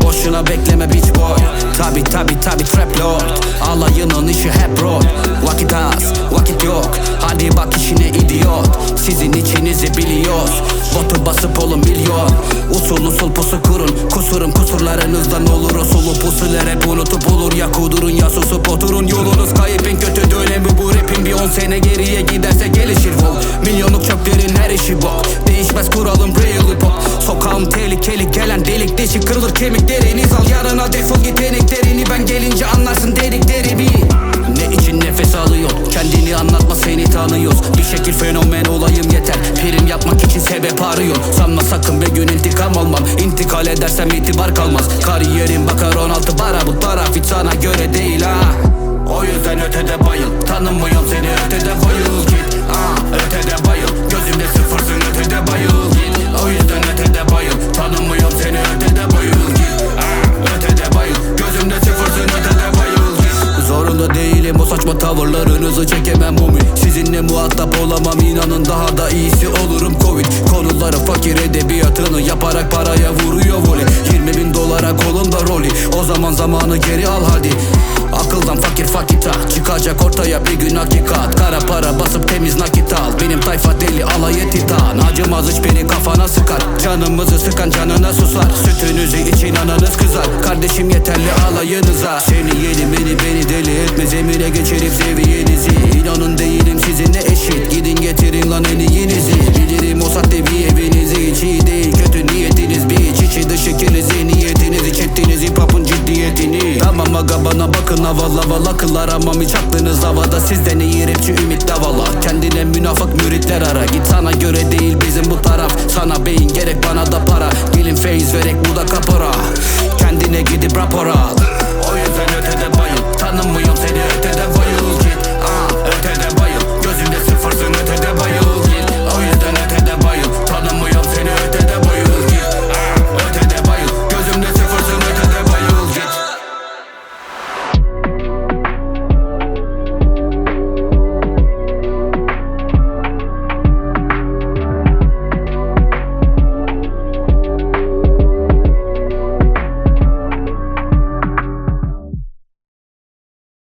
Boşuna bekleme bitch boy. Tabi trap lord. Alayının işi hep rol. Vakit az, vakit yok. Hadi bak işine idiot. Sizin içinizi biliyoruz. Botu basıp olun milyon. Usul pusu kurun. Kusurlarınızdan olur. Usulu pusular hep unutup olur. Ya kudurun ya susup oturun. Yolunuz kayıp, en kötü dönemi bu rapin. Bir 10 sene geriye giderse gelişir vol. Milyonluk çöplerin her işi bok. Değişmez kuralım real hip hop. Sokağım tehlikeli, gelen delik deşik, kırılır kemikleriniz. Al yarına defol git eneklerini. Ben gelince anlarsın dediklerimi. Ne için nefes alıyor, kendini anlatma, seni tanıyoruz. Bir şekil fenomen olayım yeter. Prim yapmak için sebep arıyor. Sanma sakın bir gün intikam almam. İntikal edersem itibar kalmaz. Kariyerim bakar 16 bara. Bu taraf hiç sana göre değil ha. O yüzden ötede bayıl. Tanımıyorum seni, ötede bayıl git. Ötede bayıl. Gözümde sıfırsın, ötede bayıl git. O yüzden ötede bayıl. Tanımıyorum seni, ötede bayıl git. Ötede bayıl. Gözümde sıfırsın, ötede bayıl git. Zorunda değilim o saçma tavırlarınızı çekemem mumi. Sizinle muhatap olamam, inanın daha da iyisi olurum covid. Konuları fakir edebiyatını yaparak paraya vuruyor voley. 20.000 dolara kolumda rolü. O zaman zamanı geri al hadi. Akıldan fakir fakita çıkacak ortaya bir gün hakikat. Kara para basıp temiz nakit al. Benim tayfa deli alay titan. Acımaz hiç beni kafana sıkar. Canımızı sıkan canına susar. Sütünüzü için ananız kızar. Kardeşim yeterli alayınıza. Seni yeni beni deli etmez. Emine geçirip seviyenizi. İnanın değilim sizinle eşit. Gidin getirin lan en iyinizi. Bilirim o sahte bir evinizi. Hiç iyi değil kötü niyetiniz. Bir içi dışı kirli niyetiniz. İç ettiniz hip hop'un ciddiyetini. Tamam aga bana bakın havalı akıllar aramam hiç aklınız havada. Sizden iyi rapçi ümit davala. Kendine münafık müritler ara. Git sana göre değil bizim bu taraf. Sana beyin gerek bana da para. Gelin feyiz verek bu da kapora. Kendine gidip rapora.